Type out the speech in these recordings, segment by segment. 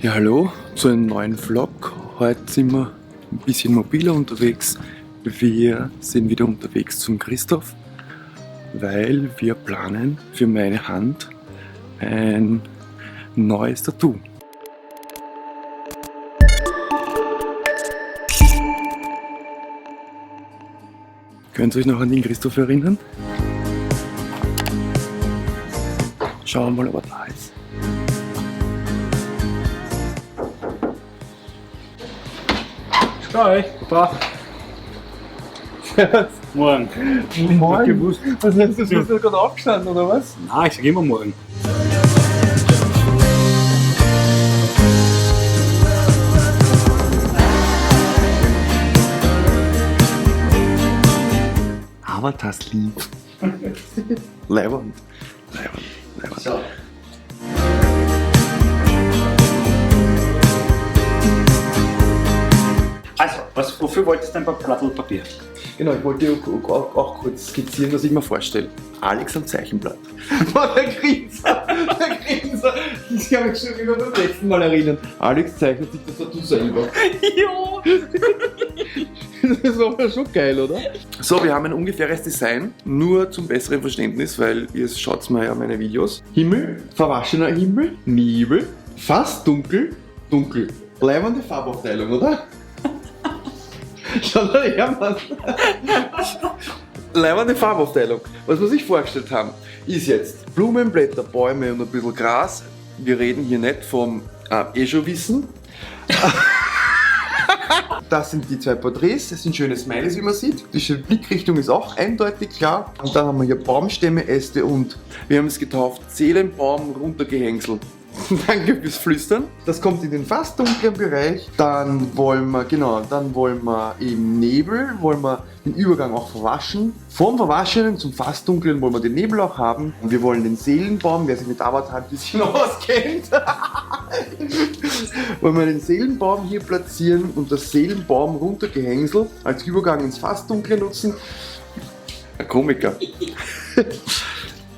Ja, hallo zu einem neuen Vlog. Heute sind wir ein bisschen mobiler unterwegs. Wir sind wieder unterwegs zum Christoph, weil wir planen für meine Hand ein neues Tattoo. Könnt ihr euch noch an den Christoph erinnern? Schauen wir mal, ob er da ist. Hi, Papa. Morgen. Morgen? Gewusst. Was heißt das? Bist du gerade aufgestanden oder was? Nein, ich sag immer morgen. Aber das lieb. Leibend. So. Also, wofür wolltest du ein paar Blattl Papier? Genau, ich wollte dir auch kurz skizzieren, was ich mir vorstelle. Alex am Zeichenblatt. Boah, der Grinser. Ich kann mich schon wieder beim letzten Mal erinnern. Alex zeichnet sich das Tattoo selber. Jo! Das war ja schon geil, oder? So, wir haben ein ungefähres Design, nur zum besseren Verständnis, weil ihr schaut mal ja meine Videos. Himmel, verwaschener Himmel, Nebel, fast dunkel, dunkel. Bleibende Farbaufteilung, oder? Schau mal her, Mann. Leibende Farbaufteilung. Was wir sich vorgestellt haben, ist jetzt Blumen, Blätter, Bäume und ein bisschen Gras. Wir reden hier nicht vom schon wissen. Das sind die zwei Porträts, das sind schöne Smileys, wie man sieht. Die Blickrichtung ist auch eindeutig klar. Und dann haben wir hier Baumstämme, Äste und wir haben es getauft, Seelenbaum runtergehängselt. Danke fürs Flüstern. Das kommt in den fast dunklen Bereich. Dann wollen wir im Nebel, wollen wir den Übergang auch verwaschen. Vom Verwaschenen zum fast dunklen wollen wir den Nebel auch haben. Und wir wollen den Seelenbaum, wer sich mit Avatar ein bisschen auskennt, wollen wir den Seelenbaum hier platzieren und das Seelenbaum runtergehängselt als Übergang ins fast dunkle nutzen. Ein Komiker.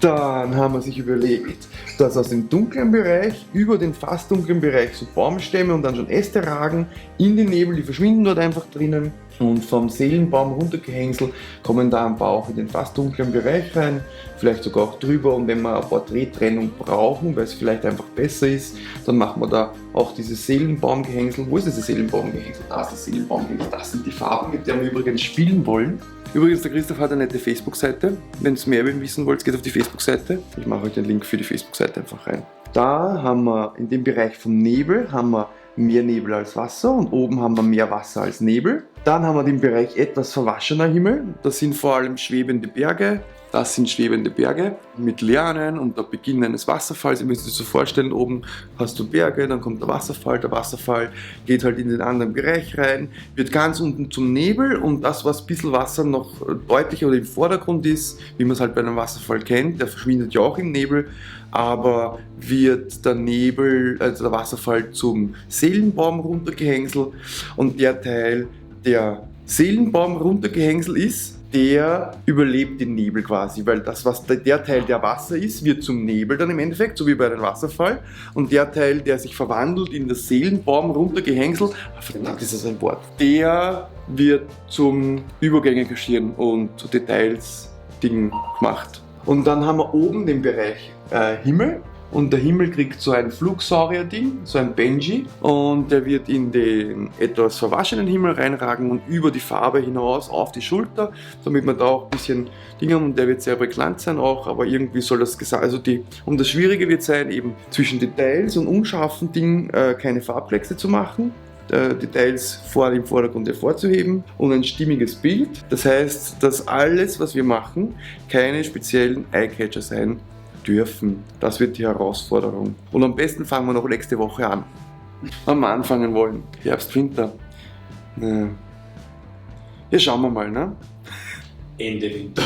Dann haben wir sich überlegt, dass aus dem dunklen Bereich über den fast dunklen Bereich so Baumstämme und dann schon Äste ragen in den Nebel, die verschwinden dort einfach drinnen. Und vom Seelenbaum runtergehängselt kommen da ein paar auch in den fast dunklen Bereich rein, vielleicht sogar auch drüber. Und wenn wir eine Porträttrennung brauchen, weil es vielleicht einfach besser ist, dann machen wir da auch dieses Seelenbaumgehängsel. Wo ist dieses Seelenbaumgehängsel? Da ist das Seelenbaumgehängsel. Das sind die Farben, mit denen wir übrigens spielen wollen. Übrigens, der Christoph hat eine nette Facebook-Seite. Wenn ihr mehr über ihn wissen wollt, geht auf die Facebook-Seite. Ich mache euch den Link für die Facebook-Seite einfach rein. Da haben wir in dem Bereich vom Nebel haben wir mehr Nebel als Wasser und oben haben wir mehr Wasser als Nebel. Dann haben wir den Bereich etwas verwaschener Himmel. Das sind vor allem schwebende Berge. Das sind schwebende Berge mit Lianen und der Beginn eines Wasserfalls. Ihr müsst euch das so vorstellen, oben hast du Berge, dann kommt der Wasserfall geht halt in den anderen Bereich rein, wird ganz unten zum Nebel und das, was ein bisschen Wasser noch deutlicher oder im Vordergrund ist, wie man es halt bei einem Wasserfall kennt, der verschwindet ja auch im Nebel, aber wird der Nebel, also der Wasserfall zum Seelenbaum runtergehängselt und der Teil, der Seelenbaum runtergehängselt ist, der überlebt den Nebel quasi, weil das, was der Teil, der Wasser ist, wird zum Nebel dann im Endeffekt, so wie bei einem Wasserfall. Und der Teil, der sich verwandelt in das Seelenbaum runtergehängselt, verdammt ist das ein Wort, der wird zum Übergänge kaschieren und zu Details Dingen gemacht. Und dann haben wir oben den Bereich Himmel. Und der Himmel kriegt so ein Flugsaurier-Ding, so ein Benji. Und der wird in den etwas verwaschenen Himmel reinragen und über die Farbe hinaus auf die Schulter, damit man da auch ein bisschen Dinge haben. Und der wird sehr prägnant sein auch, aber irgendwie soll das gesagt, also und das Schwierige wird sein, eben zwischen Details und unscharfen Dingen keine Farbplexe zu machen. Details im Vordergrund hervorzuheben und ein stimmiges Bild. Das heißt, dass alles, was wir machen, keine speziellen Eyecatcher sein dürfen. Das wird die Herausforderung. Und am besten fangen wir noch nächste Woche an. Wenn wir anfangen wollen. Herbst, Winter. Ja, schauen wir mal, ne? Ende Winter.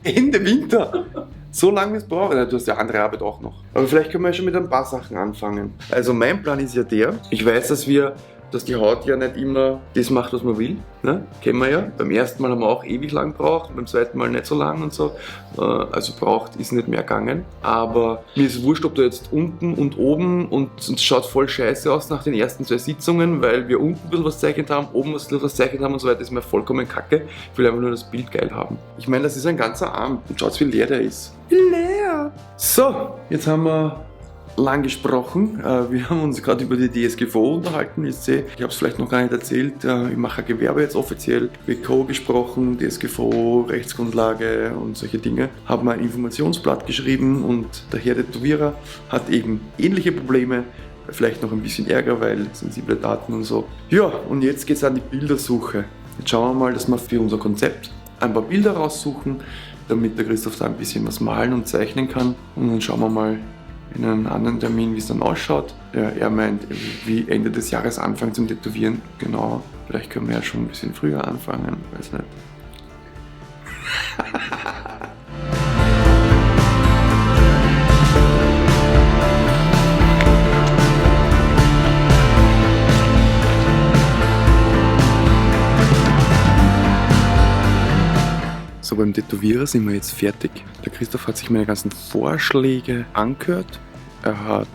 Ende Winter? So lange es braucht. Du hast ja andere Arbeit auch noch. Aber vielleicht können wir ja schon mit ein paar Sachen anfangen. Also mein Plan ist ja der, ich weiß, dass wir dass die Haut ja nicht immer das macht, was man will. Ne? Kennen wir ja. Beim ersten Mal haben wir auch ewig lang gebraucht, beim zweiten Mal nicht so lang und so. Also braucht ist nicht mehr gegangen. Aber mir ist es wurscht, ob du jetzt unten und oben und es schaut voll scheiße aus nach den ersten 2 Sitzungen, weil wir unten ein bisschen was zeichnet haben, oben ein bisschen was zeichnet haben und so weiter, ist mir vollkommen kacke. Ich will einfach nur das Bild geil haben. Ich meine, das ist ein ganzer Arm und schaut, wie leer der ist. Wie leer! So, jetzt haben wir lang gesprochen. Wir haben uns gerade über die DSGVO unterhalten. Ich habe es vielleicht noch gar nicht erzählt. Ich mache ein Gewerbe jetzt offiziell. WCO gesprochen, DSGVO, Rechtsgrundlage und solche Dinge. Habe mal ein Informationsblatt geschrieben und der Herr Tätowierer hat eben ähnliche Probleme. Vielleicht noch ein bisschen Ärger, weil sensible Daten und so. Ja, und jetzt geht es an die Bildersuche. Jetzt schauen wir mal, dass wir für unser Konzept ein paar Bilder raussuchen, damit der Christoph da ein bisschen was malen und zeichnen kann. Und dann schauen wir mal in einem anderen Termin, wie es dann ausschaut. Er meint, wie Ende des Jahres anfangen zum Tätowieren. Genau, vielleicht können wir ja schon ein bisschen früher anfangen, weiß nicht. So, beim Tätowierer sind wir jetzt fertig. Der Christoph hat sich meine ganzen Vorschläge angehört. Er hat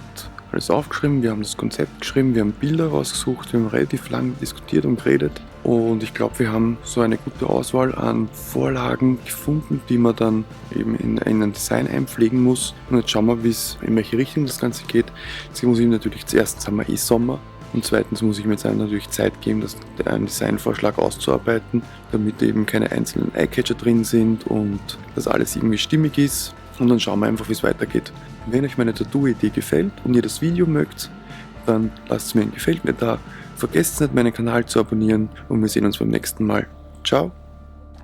alles aufgeschrieben, wir haben das Konzept geschrieben, wir haben Bilder rausgesucht, wir haben relativ lange diskutiert und geredet. Und ich glaube, wir haben so eine gute Auswahl an Vorlagen gefunden, die man dann eben in ein Design einpflegen muss. Und jetzt schauen wir, in welche Richtung das Ganze geht. Jetzt muss ich natürlich zuerst, haben wir Sommer. Und zweitens muss ich mir jetzt natürlich Zeit geben, einen Designvorschlag auszuarbeiten, damit eben keine einzelnen Eyecatcher drin sind und dass alles irgendwie stimmig ist. Und dann schauen wir einfach, wie es weitergeht. Wenn euch meine Tattoo-Idee gefällt und ihr das Video mögt, dann lasst mir ein Gefällt mir da. Vergesst nicht, meinen Kanal zu abonnieren und wir sehen uns beim nächsten Mal. Ciao!